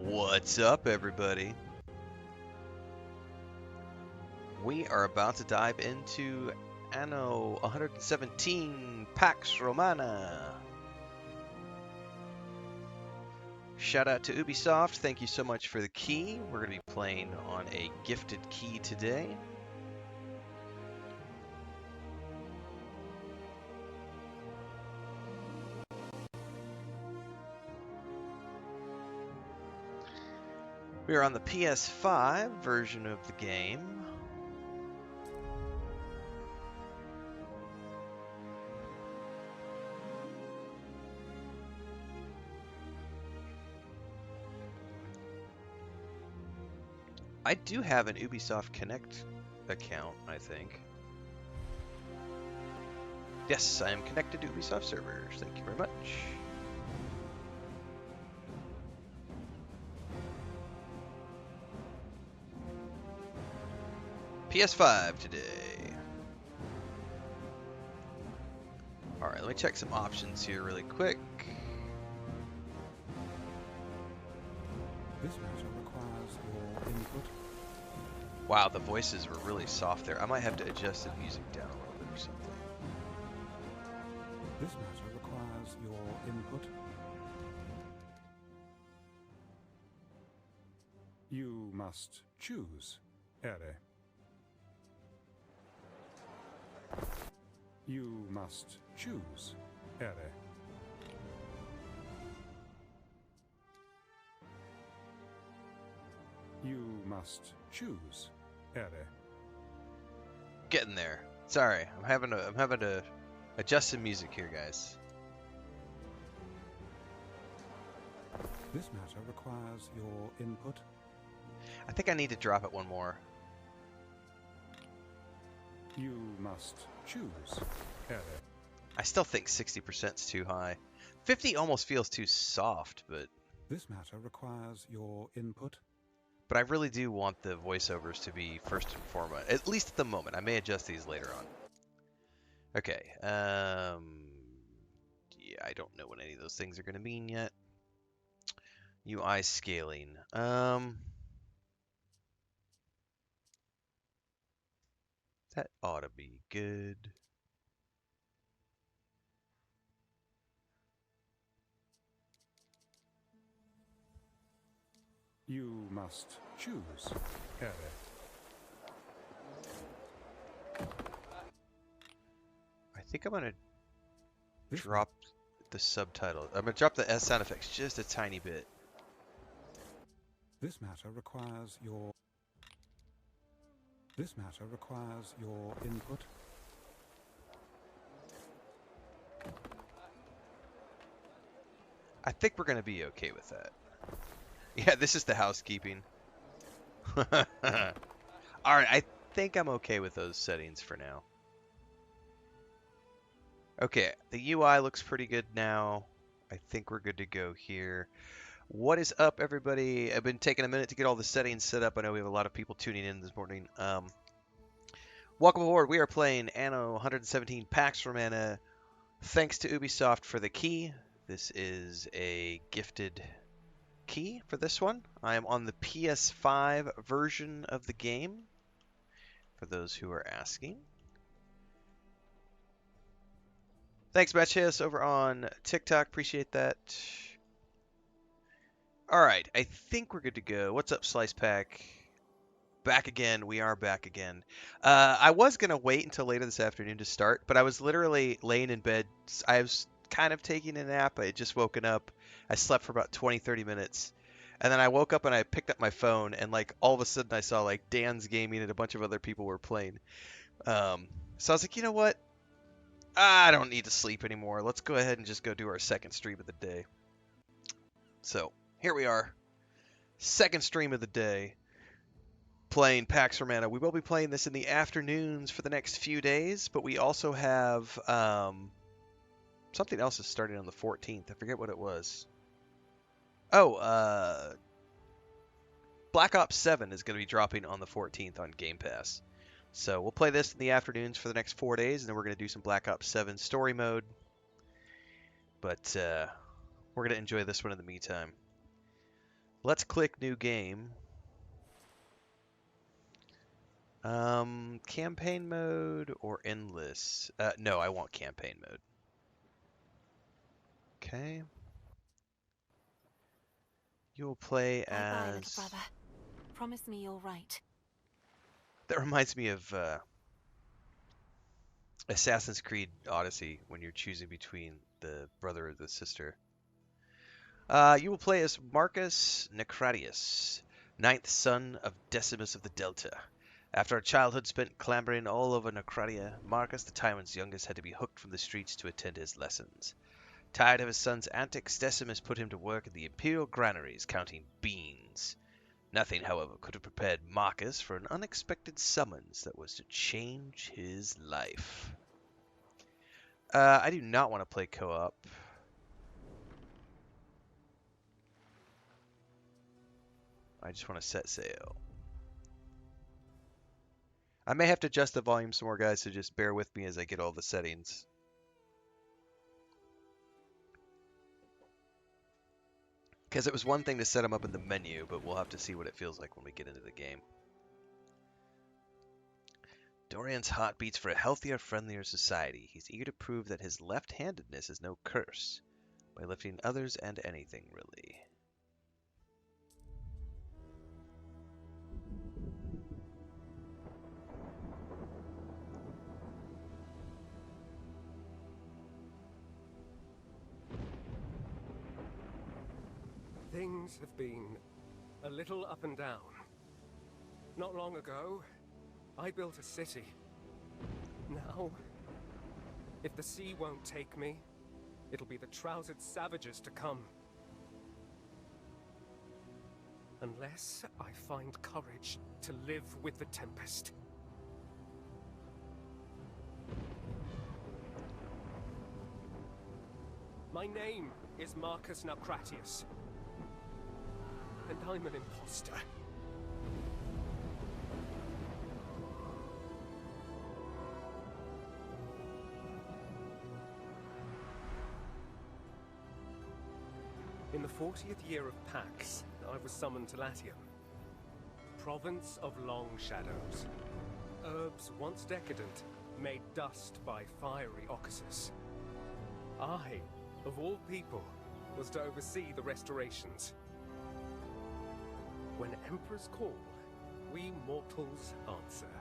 What's up, everybody? We are about to dive into Anno 117 Pax Romana. Shout out to Ubisoft. Thank you so much for the key. We're going to be playing on a gifted key today. We are on the PS5 version of the game. I do have an Ubisoft Connect account, I think. Yes, I am connected to Ubisoft servers. Thank you very much. PS5 today. Alright, let me check some options here really quick. This matter requires your input. Wow, the voices were really soft there. I might have to adjust the music down a little bit or something. This matter requires your input. You must choose ere. You must choose ere. You must choose ere. Getting there. Sorry, I'm having to adjust some music here, guys. This matter requires your input. I think I need to drop it one more. You must choose ere. I still think 60% is too high. 50 almost feels too soft, but This matter requires your input. I really do want the voiceovers to be first and foremost, at least at the moment. I may adjust these later on. Okay, yeah, I don't know what any of those things are going to mean yet. UI scaling. That ought to be good. You must choose ere. I think I'm going to drop the subtitle. I'm going to drop the S sound effects just a tiny bit. This matter requires your. This matter requires your input. I think we're going to be okay with that. Yeah, this is the housekeeping. Alright, I think I'm okay with those settings for now. Okay, the UI looks pretty good now. I think we're good to go here. What is up, everybody? I've been taking a minute to get all the settings set up. I know we have a lot of people tuning in this morning. Welcome aboard. We are playing Anno 117 Pax Romana. Thanks to Ubisoft for the key. This is a gifted key for this one. I am on the PS5 version of the game, for those who are asking. Thanks, Matches, over on TikTok. Appreciate that. Alright, I think we're good to go. What's up, Slice Pack? Back again. We are back again. I was going to wait until later this afternoon to start, but I was literally laying in bed. I was kind of taking a nap. I had just woken up. I slept for about 20-30 minutes. And then I woke up and I picked up my phone, and like all of a sudden I saw like Dan's Gaming and a bunch of other people were playing. So I was like, you know what? I don't need to sleep anymore. Let's go ahead and just go do our second stream of the day. So here we are. Second stream of the day. Playing Pax Romana. We will be playing this in the afternoons for the next few days, but we also have something else is starting on the 14th. I forget what it was. Oh, Black Ops 7 is going to be dropping on the 14th on Game Pass. So we'll play this in the afternoons for the next 4 days, and then we're going to do some Black Ops 7 story mode. But we're going to enjoy this one in the meantime. Let's click new game. Campaign mode or endless? No, I want campaign mode. Okay. You will play Bye-bye, little as... brother. Promise me you're right. That reminds me of Assassin's Creed Odyssey when you're choosing between the brother or the sister. You will play as Marcus Necratius, ninth son of Decimus of the Delta. After a childhood spent clambering all over Necratia, Marcus, the tyrant's youngest, had to be hooked from the streets to attend his lessons. Tired of his son's antics, Decimus put him to work in the imperial granaries counting beans. Nothing, however, could have prepared Marcus for an unexpected summons that was to change his life. I do not want to play co-op. I just want to set sail. I may have to adjust the volume some more, guys, so just bear with me as I get all the settings. Because it was one thing to set them up in the menu, but we'll have to see what it feels like when we get into the game. Dorian's heart beats for a healthier, friendlier society. He's eager to prove that his left-handedness is no curse, by lifting others and anything, really. Things have been a little up and down. Not long ago, I built a city. Now, if the sea won't take me, it'll be the trousered savages to come. Unless I find courage to live with the Tempest. My name is Marcus Necratius. And I'm an imposter. In the 40th year of Pax, I was summoned to Latium, province of long shadows. Herbs once decadent, made dust by fiery Ocasus. I, of all people, was to oversee the restorations. When emperors call, we mortals answer.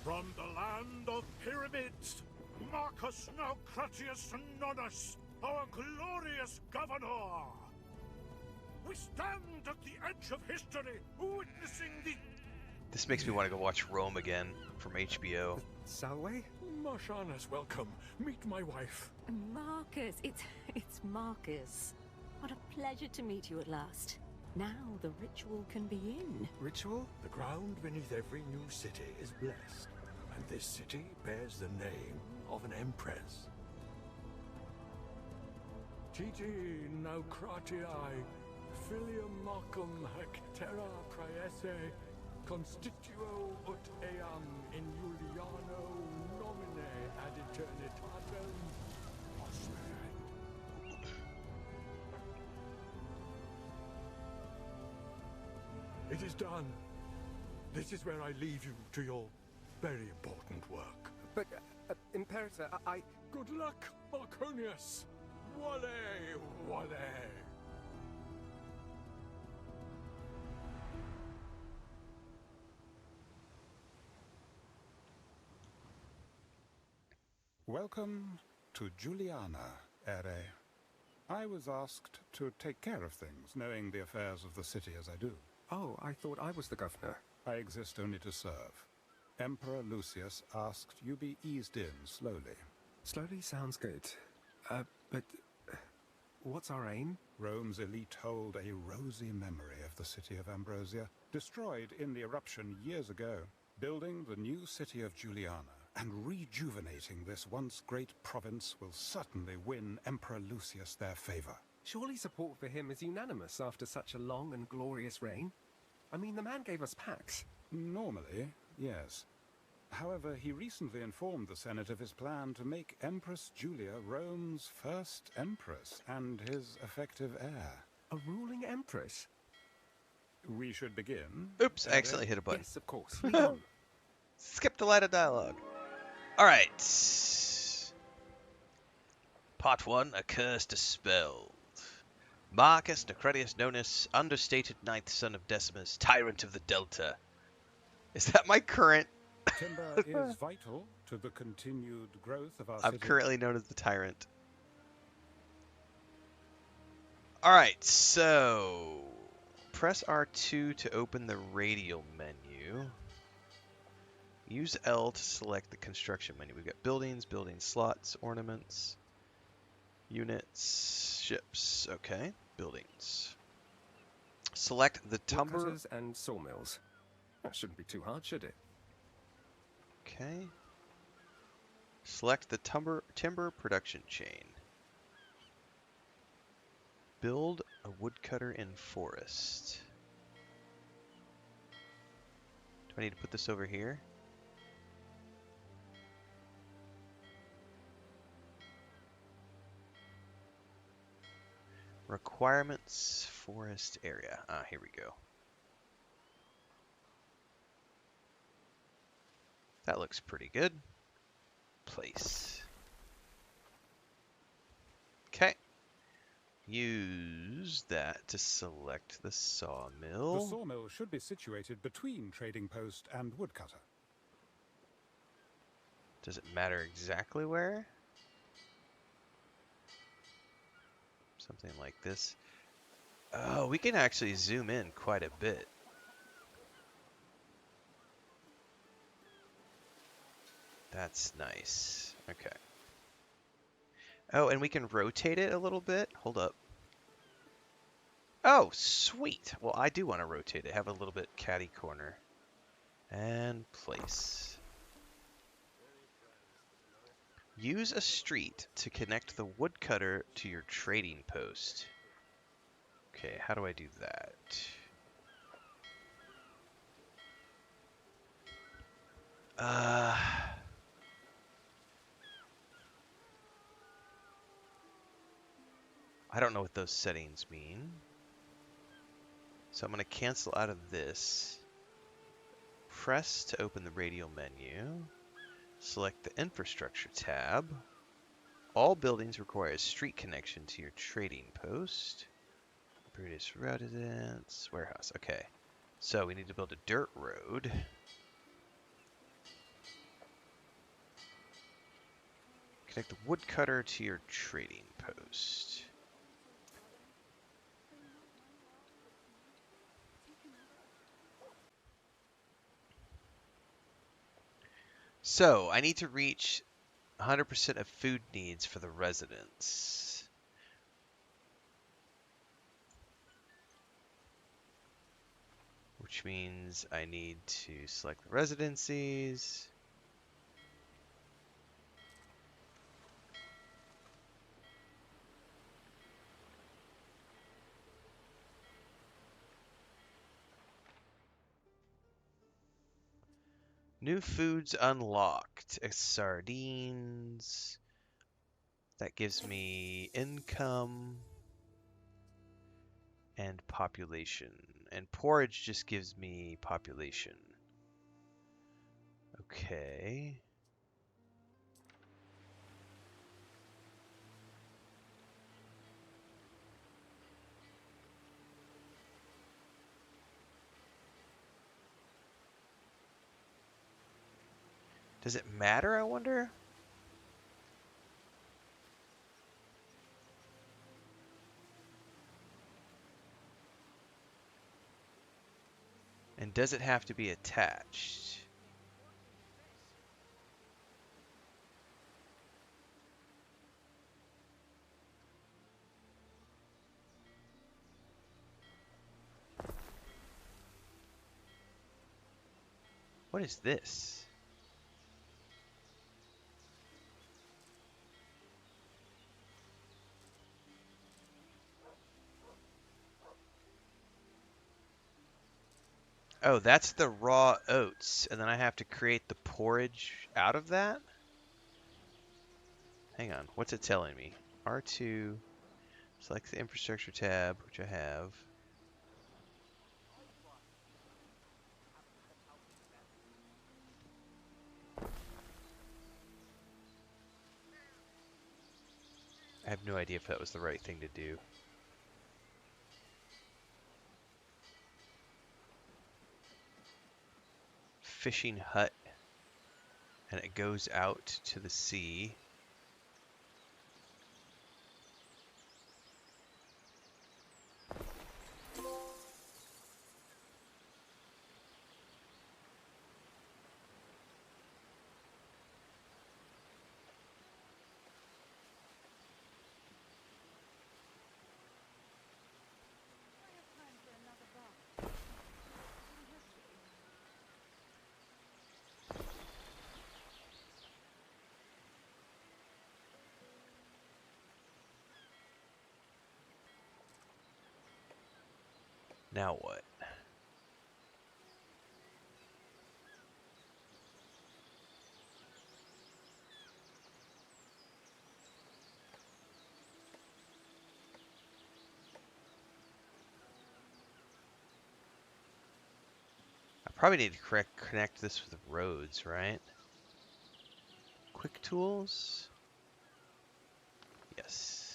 From the land of pyramids, Marcus Necratius Nonus, our glorious governor! We stand at the edge of history, witnessing the... This makes me want to go watch Rome again from HBO. Salway? Marshana's welcome. Meet my wife. Marcus, it's Marcus. What a pleasure to meet you at last. Now the ritual can begin. Ritual? The ground beneath every new city is blessed, and this city bears the name of an empress. Titi Naucratiae, filium Marcum hac terra praese, constituo ut eam in Juliano nomine ad eternitatem posse. It is done. This is where I leave you to your very important work. But, Imperator, I... Good luck, Marconius! Wale, wale! Welcome to Juliana, Ere. I was asked to take care of things, knowing the affairs of the city as I do. Oh, I thought I was the governor. I exist only to serve. Emperor Lucius asked you be eased in slowly. Slowly sounds good. But... what's our aim? Rome's elite hold a rosy memory of the city of Ambrosia, destroyed in the eruption years ago. Building the new city of Juliana and rejuvenating this once great province will certainly win Emperor Lucius their favor. Surely support for him is unanimous after such a long and glorious reign? I mean, the man gave us Pax. Normally, Yes. However, he recently informed the Senate of his plan to make Empress Julia Rome's first empress and his effective heir. A ruling empress? We should begin. Oops, I accidentally hit a button. Yes, of course. Lead on. Skipped a line of dialogue. Alright. Part 1, A Curse Dispelled. Marcus Necretius Nonus, understated ninth son of Decimus, tyrant of the Delta. Is that my current... Timber is vital to the continued growth of our I'm city. currently known as the tyrant. Alright, so... Press R2 to open the radial menu. Use L to select the construction menu. We've got buildings, building slots, ornaments, units, ships. Okay, buildings. Select the timber. Woodcutters and sawmills. That shouldn't be too hard, should it? Okay. Select the timber production chain. Build a woodcutter in forest. Do I need to put this over here? Requirements, forest area. Ah, here we go. That looks pretty good. Place. Okay. Use that to select the sawmill. The sawmill should be situated between trading post and woodcutter. Does it matter exactly where? Something like this. Oh, we can actually zoom in quite a bit. That's nice. Okay. Oh, and we can rotate it a little bit. Hold up. Oh, sweet. Well, I do want to rotate it. Have a little bit catty corner. And place. Use a street to connect the woodcutter to your trading post. Okay, how do I do that? I don't know what those settings mean. So I'm going to cancel out of this. Press to open the radial menu. Select the infrastructure tab. All buildings require a street connection to your trading post. British residence, warehouse. Okay. So we need to build a dirt road. Connect the woodcutter to your trading post. So I need to reach 100% of food needs for the residents. Which means I need to select the residencies. New foods unlocked. Sardines. That gives me income and population. And porridge just gives me population. Okay. Does it matter, I wonder? And does it have to be attached? What is this? Oh, that's the raw oats, and then I have to create the porridge out of that? Hang on, what's it telling me? R2, select the infrastructure tab, which I have. I have no idea if that was the right thing to do. Fishing hut, and it goes out to the sea. Now what? I probably need to connect this with roads, right? Quick tools? Yes.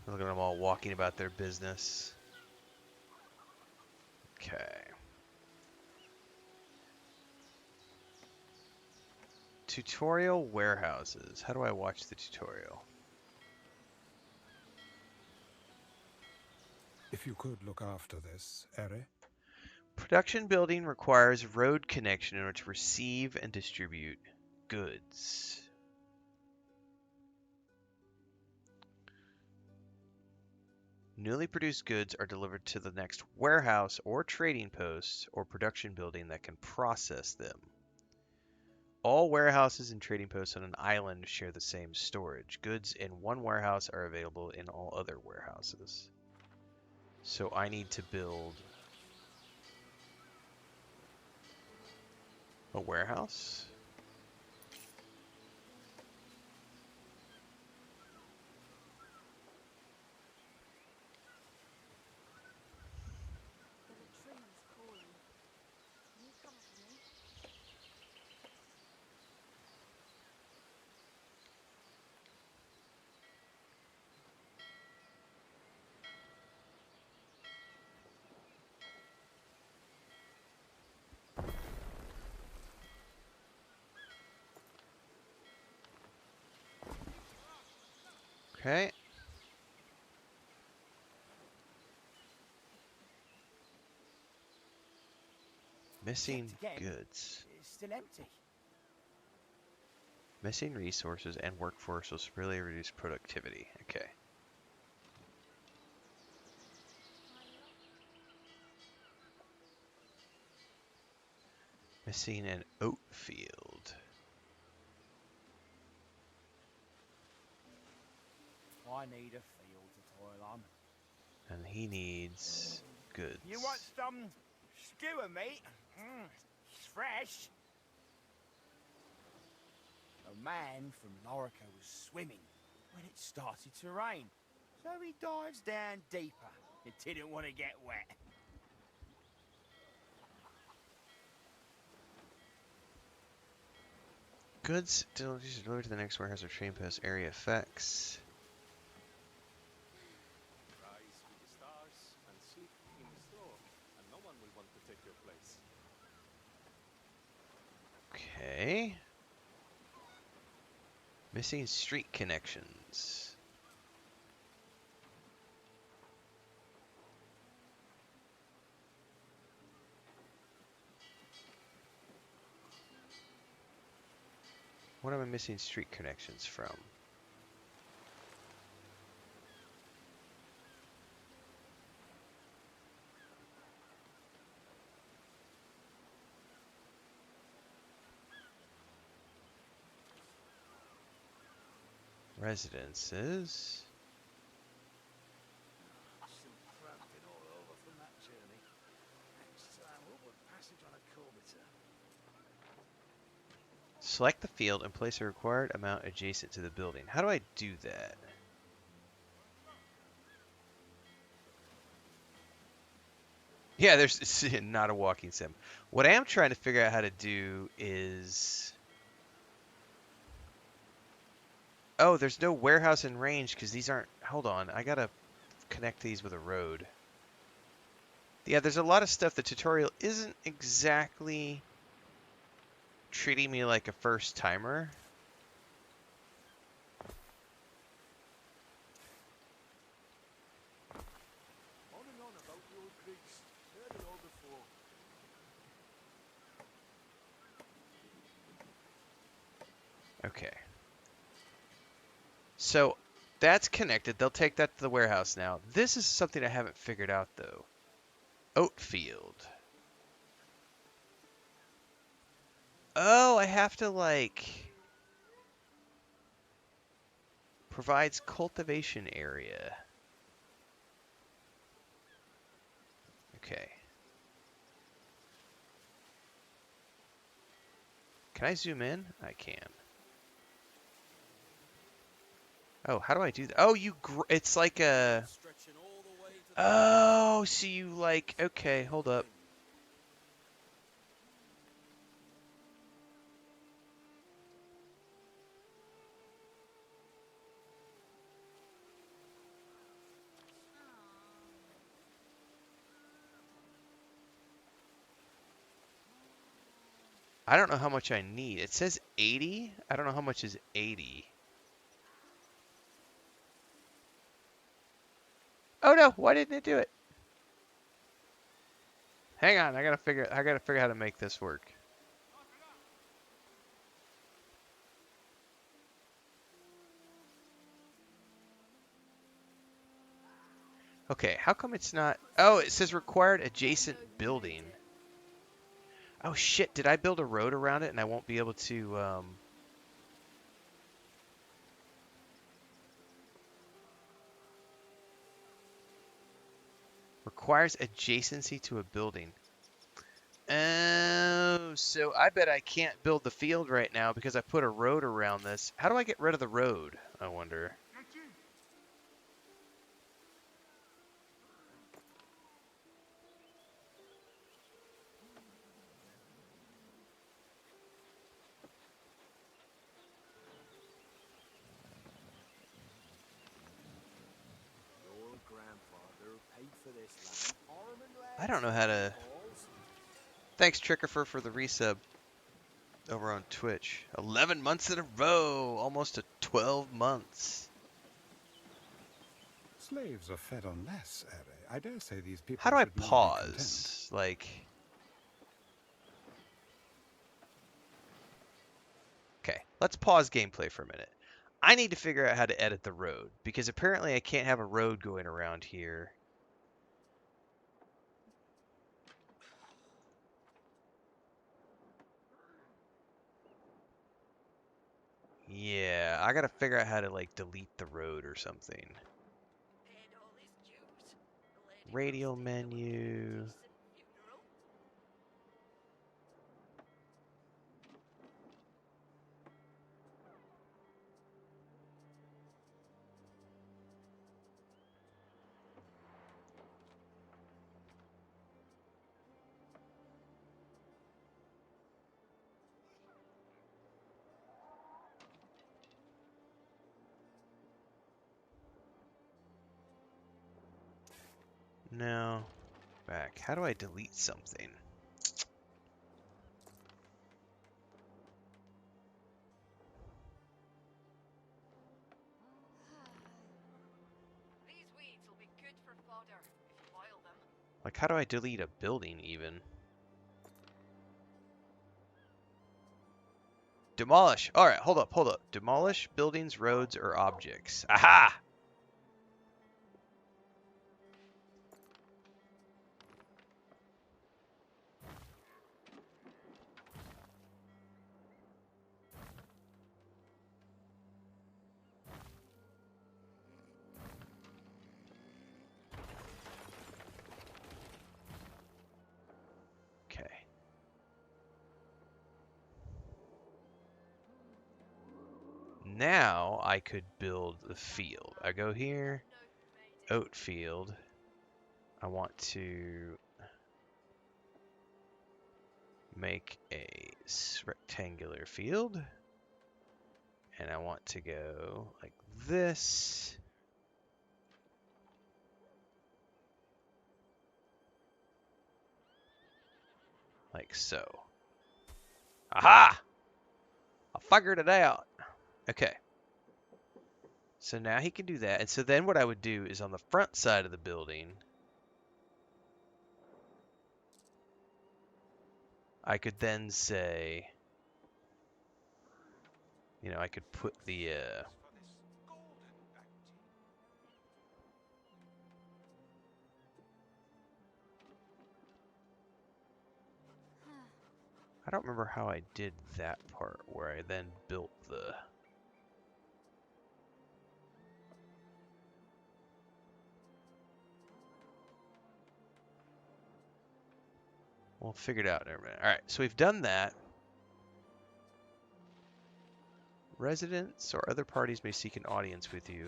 Look at them all walking about their business. Okay. Tutorial warehouses. How do I watch the tutorial? If you could look after this, Eri. Production building requires road connection in order to receive and distribute goods. Newly produced goods are delivered to the next warehouse or trading post or production building that can process them. All warehouses and trading posts on an island share the same storage. Goods in one warehouse are available in all other warehouses. So I need to build a warehouse. Okay. Missing goods. It's still empty. Missing resources and workforce will severely reduce productivity. Okay. Missing an oat field. I need a field to toil on. And he needs goods. You want some skewer meat? It's fresh. A man from Lorica was swimming when it started to rain, so he dives down deeper. He didn't want to get wet. Goods delivered to the next warehouse or train post area effects. Rise with the stars and sleep in the straw, and no one will want to take your place. Okay. Missing street connections. What am I missing street connections from? Residences. Still cramping all over from that journey. Next time, upward passage on a Corbiter. Select the field and place a required amount adjacent to the building. How do I do that? Yeah, there's it's not a walking sim. What I am trying to figure out how to do is... Oh, there's no warehouse in range because these aren't... Hold on, I gotta connect these with a road. Yeah, there's a lot of stuff the tutorial isn't exactly treating me like a first timer. On and on about the old Greeks. Heard it all before. Okay. So that's connected. They'll take that to the warehouse now. This is something I haven't figured out though. Oat field. Oh, I have to like provides cultivation area. Okay. Can I zoom in? I can. Oh, how do I do that? Oh, it's like a... Oh, so you like... Okay, hold up. I don't know how much I need. It says 80. I don't know how much is 80. Oh no, why didn't it do it? Hang on, I gotta figure how to make this work. Okay, how come it's not... Oh, it says required adjacent building. Oh shit, did I build a road around it and I won't be able to... Requires adjacency to a building. Oh, so I bet I can't build the field right now because I put a road around this. How do I get rid of the road, I wonder? Your grandfather paid for this land. Armand I don't know how to... Thanks, Trickifer, for the resub over on Twitch. 11 months in a row! Almost to 12 months. Slaves are fed on less, Ere. I dare say these people How do I should now be content. pause? Like... Okay, let's pause gameplay for a minute. I need to figure out how to edit the road, because apparently I can't have a road going around here. Yeah, I gotta figure out how to, like, delete the road or something. Radial menu. No. Back. How do I delete something? These weeds will be good for fodder if you boil them. Like, how do I delete a building, even? Demolish. All right, hold up, hold up. Demolish buildings, roads, or objects. Aha! Okay. Now I could build the field. I go here, oat field. I want to make a rectangular field. And I want to go like this. Like so. Aha! I figured it out. Okay. So now he can do that. And so then what I would do is on the front side of the building, I could then say, you know, I could put the, I don't remember how I did that part where I then built the, we'll figure it out in a minute. All right, so we've done that. Residents or other parties may seek an audience with you.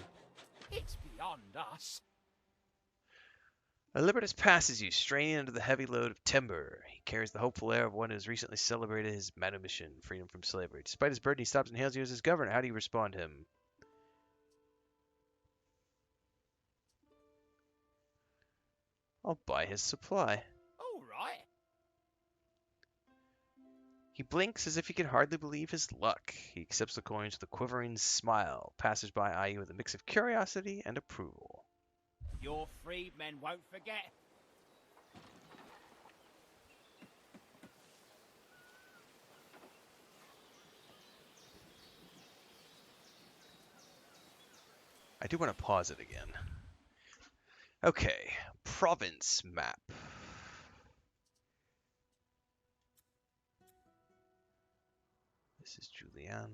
It's beyond us. A Libertus passes you, straining under the heavy load of timber. He carries the hopeful air of one who has recently celebrated his manumission, freedom from slavery. Despite his burden, he stops and hails you as his governor. How do you respond to him? I'll buy his supply. All right. He blinks as if he can hardly believe his luck. He accepts the coins with a quivering smile. Passers-by eye you with a mix of curiosity and approval. Your freedmen won't forget. I do want to pause it again. Okay, province map. This is Julian.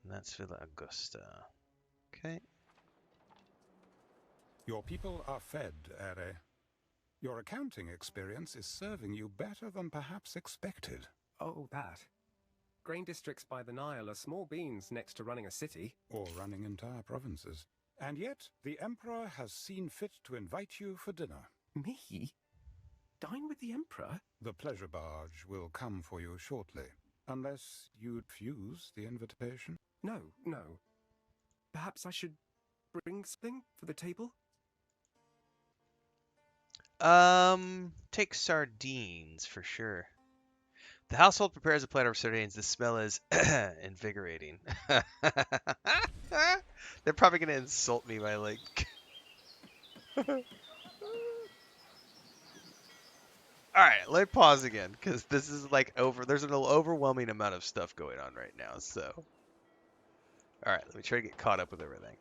And that's Villa Augusta. Okay. Your people are fed, Ere. Your accounting experience is serving you better than perhaps expected. Oh, that. Grain districts by the Nile are small beans next to running a city. Or running entire provinces. And yet, the Emperor has seen fit to invite you for dinner. Me? Dine with the Emperor? The pleasure barge will come for you shortly. Unless you'd refuse the invitation? No, no. Perhaps I should bring something for the table? Take sardines for sure. The household prepares a platter of sardines. The smell is invigorating. They're probably gonna insult me by like. All right, let me pause again because this is like over. There's an overwhelming amount of stuff going on right now. So, all right, let me try to get caught up with everything.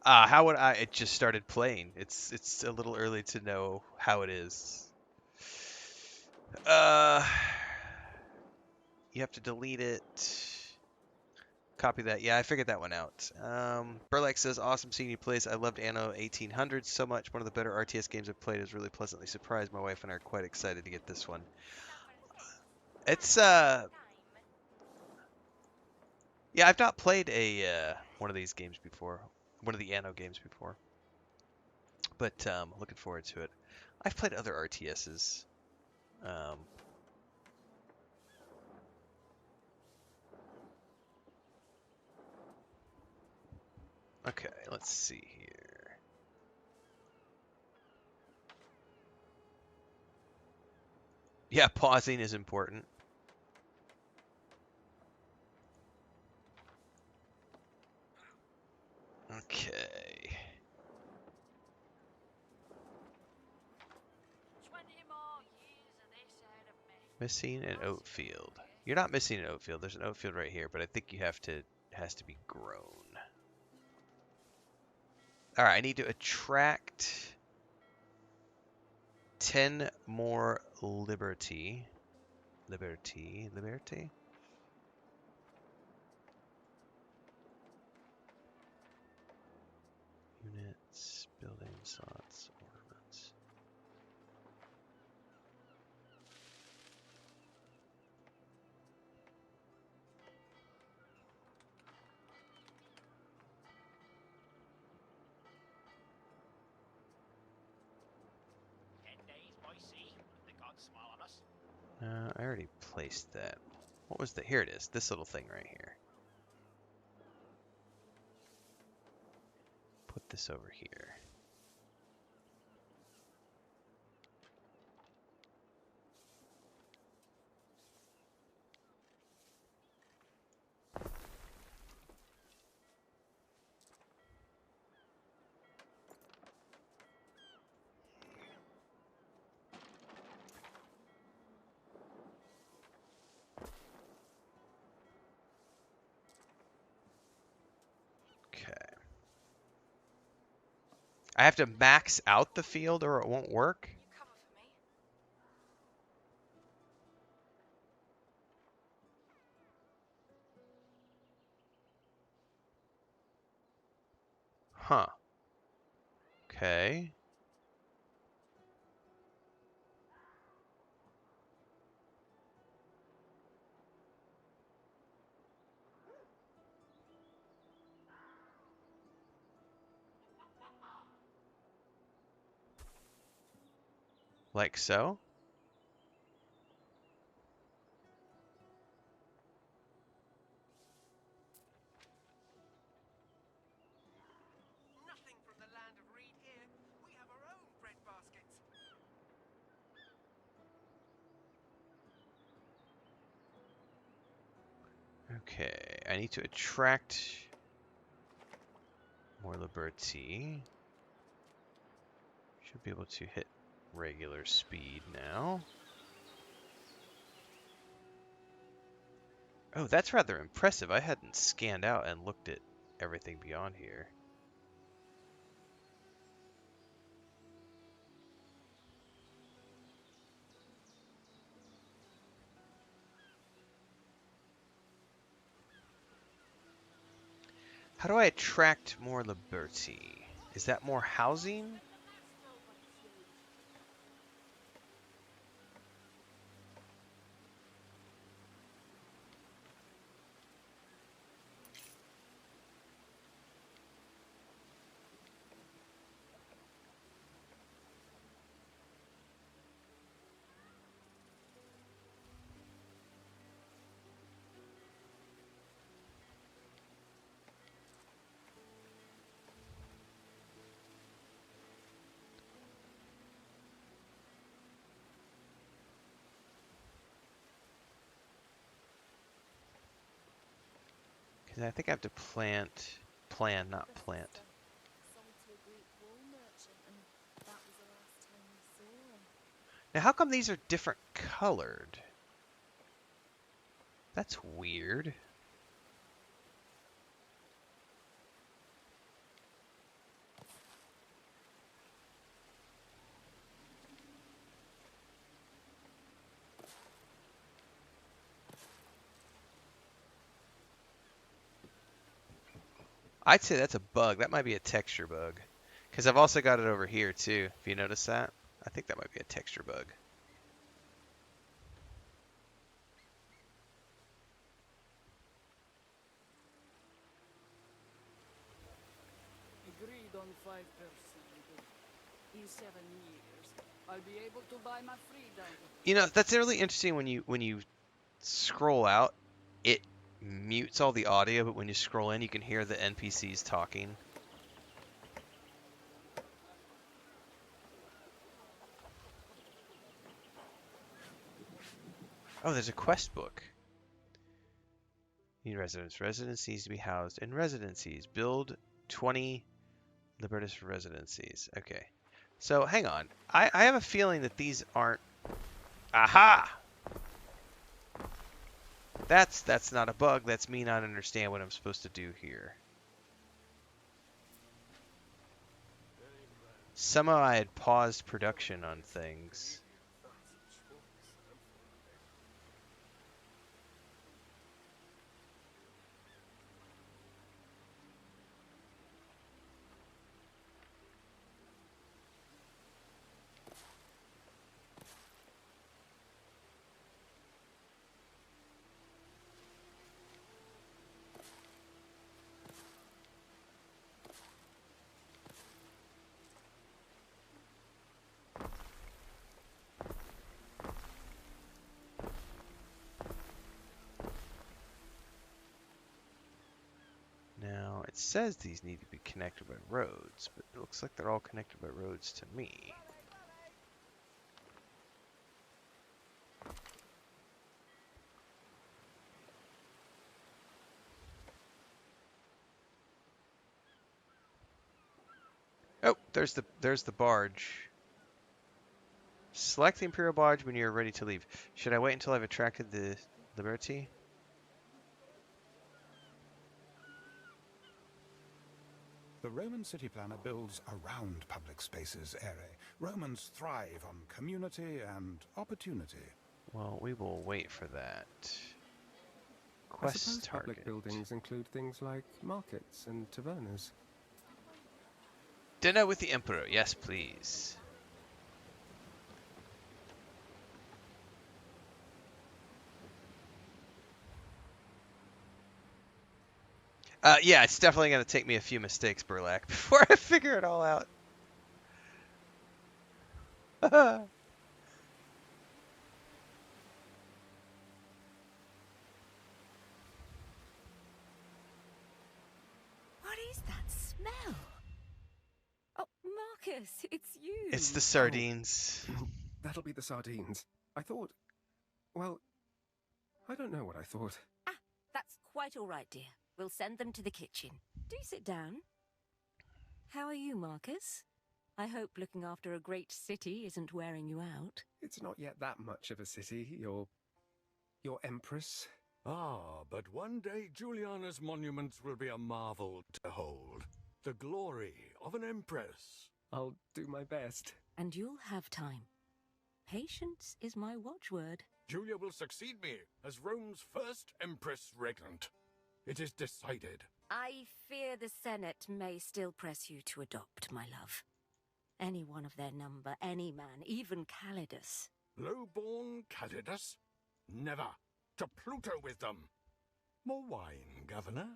How would I? It just started playing. It's a little early to know how it is. You have to delete it. Copy that. Yeah, I figured that one out. Burlak says, awesome seeing you plays. I loved Anno 1800 so much. One of the better RTS games I've played. Is really pleasantly surprised. My wife and I are quite excited to get this one. It's, yeah, I've not played a, one of these games before. One of the Anno games before. But, looking forward to it. I've played other RTSs. Okay, let's see here. Yeah, pausing is important. Okay. 20 more years of this out of me. Missing an oat field. You're not missing an oat field. There's an oat field right here, but I think you have to, it has to be grown. All right, I need to attract 10 more liberty. Liberty. Units, building slots, ornaments. I already placed that. What was the? Here it is. This little thing right here. Put this over here. Okay. I have to max out the field or it won't work? Huh. Okay. Like so? Nothing from the land of Reed here. We have our own bread baskets. Okay. I need to attract more liberty. Should be able to hit regular speed now. Oh, that's rather impressive. I hadn't scanned out and looked at everything beyond here. How do I attract more liberty? Is that more housing? Because I think I have to plan, not plant. Now, how come these are different colored? That's weird. I'd say that's a bug. That might be a texture bug. Because I've also got it over here, too. If you notice that. I think that might be a texture bug. Agreed on 5%. In 7 years, I'll be able to buy my freedom. You know, that's really interesting when you scroll out, it mutes all the audio, but when you scroll in, you can hear the NPCs talking. Oh, there's a quest book. Need residence. Residencies to be housed in residencies. Build 20 Libertas residencies. Okay. So, hang on. I have a feeling that these aren't... Aha! That's not a bug. That's me not understand what I'm supposed to do here. Somehow I had paused production on things. Now, it says these need to be connected by roads, but it looks like they're all connected by roads to me. Oh, there's the barge. Select the Imperial barge when you're ready to leave. Should I wait until I've attracted the Liberty? The Roman city planner builds around public spaces, Ere. Romans thrive on community and opportunity. Well, we will wait for that. I Quest suppose target. public buildings include things like markets and tavernas. Dinner with the Emperor. Yes, please. Yeah, it's definitely going to take me a few mistakes, Burlak, before I figure it all out. What is that smell? Oh, Marcus, it's you. It's the sardines. Oh, that'll be the sardines. I thought... Well, I don't know what I thought. Ah, that's quite all right, dear. We'll send them to the kitchen. Do sit down. How are you, Marcus? I hope looking after a great city isn't wearing you out. It's not yet that much of a city, your empress. Ah, but one day Juliana's monuments will be a marvel to behold. The glory of an empress. I'll do my best. And you'll have time. Patience is my watchword. Julia will succeed me as Rome's first empress regnant. It is decided. I fear the Senate may still press you to adopt, my love. Any one of their number, any man, even Calidus. Low-born Calidus? Never. To Pluto with them. More wine, Governor?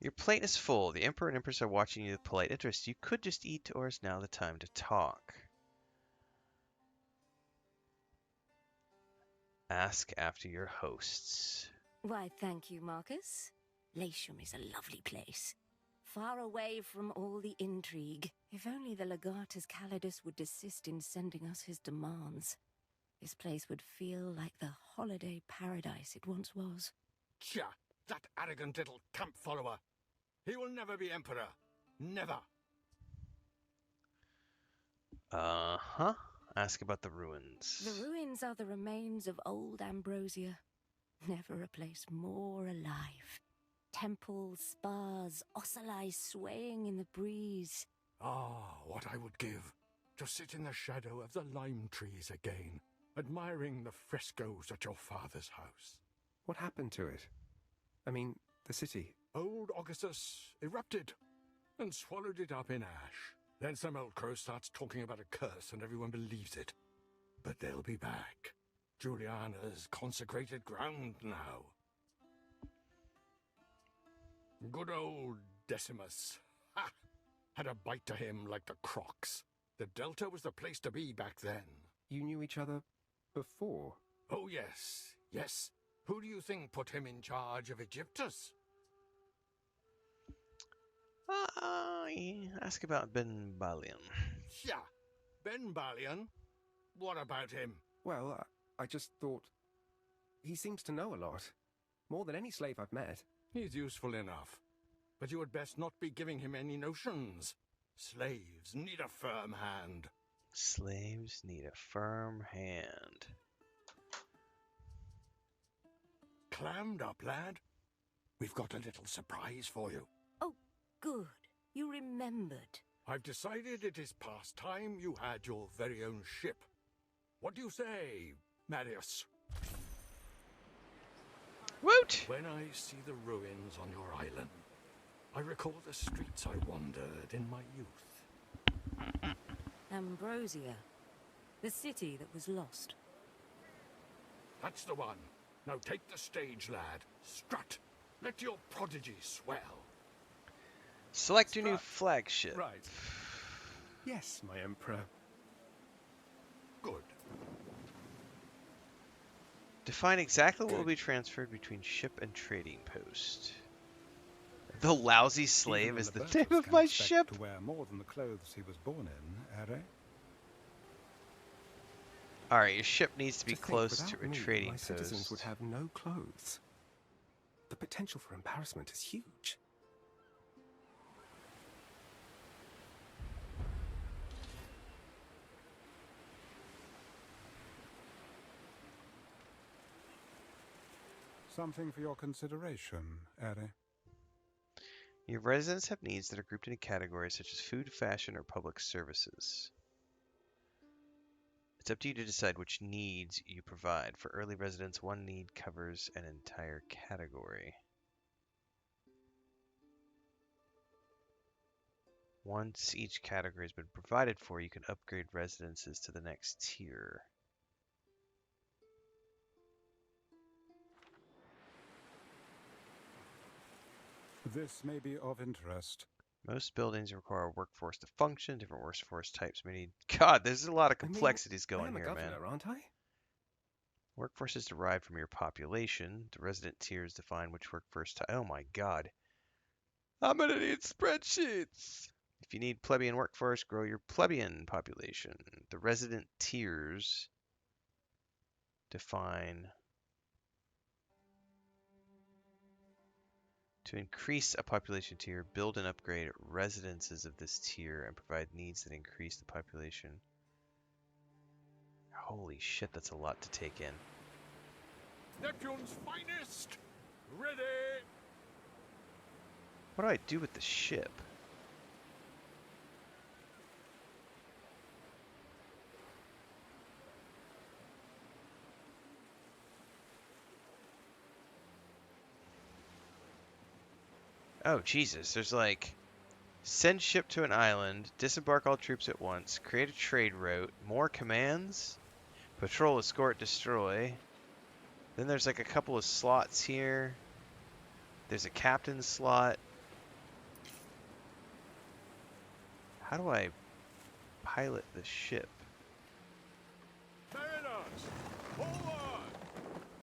Your plate is full. The Emperor and Empress are watching you with polite interest. You could just eat, or is now the time to talk? Ask after your hosts. Why, thank you, Marcus. Latium is a lovely place. Far away from all the intrigue. If only the legatus Calidus would desist in sending us his demands. This place would feel like the holiday paradise it once was. Tja, that arrogant little camp follower. He will never be emperor. Never. Uh-huh. Ask about the ruins. The ruins are the remains of old Ambrosia. Never a place more alive. Temples, spas, ocelli swaying in the breeze. Ah, what I would give to sit in the shadow of the lime trees again, admiring the frescoes at your father's house. What happened to it? I mean, the city. Old Augustus erupted and swallowed it up in ash. Then some old crow starts talking about a curse and everyone believes it. But they'll be back. Juliana's consecrated ground now. Good old Decimus. Ha! Had a bite to him like the crocs. The Delta was the place to be back then. You knew each other before? Oh, yes. Yes. Who do you think put him in charge of Egyptus? Ask about Ben Balian. Yeah. Ben Balian? What about him? Well, I just thought... He seems to know a lot. More than any slave I've met. He's useful enough. But you had best not be giving him any notions. Slaves need a firm hand. Slaves need a firm hand. clammed up, lad? We've got a little surprise for you. Oh, good. You remembered. I've decided it is past time you had your very own ship. What do you say, Marius? Woot! When I see the ruins on your island, I recall the streets I wandered in my youth. Ambrosia. The city that was lost. That's the one. Now take the stage, lad. Strut. Let your prodigy swell. Select your new Strut. flagship. Right. Yes, my emperor. Good. Define exactly what will be transferred between ship and trading post. The lousy slave Even is the Libertus name of can my expect ship. to wear more than the clothes he was born in, Ere. All right, your ship needs to be To think, close to without a me, trading my citizens post. would have no clothes. The potential for embarrassment is huge. Something for your consideration, Ere. Your residents have needs that are grouped into categories such as food, fashion, or public services. It's up to you to decide which needs you provide. For early residents, one need covers an entire category. Once each category has been provided for, you can upgrade residences to the next tier. This may be of interest. Most buildings require a workforce to function. Different workforce types may need... God, there's a lot of I mean, complexities I going am a here, man. governor, aren't I? Workforce is derived from your population. The resident tiers define which workforce type. Oh my god. I'm gonna need spreadsheets! If you need plebeian workforce, grow your plebeian population. The resident tiers define... To increase a population tier, build and upgrade residences of this tier and provide needs that increase the population. Holy shit, that's a lot to take in. Neptune's finest! Ready! What do I do with the ship? Oh, Jesus. There's like, send ship to an island, disembark all troops at once, create a trade route, more commands, patrol, escort, destroy. Then there's like a couple of slots here. There's a captain's slot. How do I pilot the ship?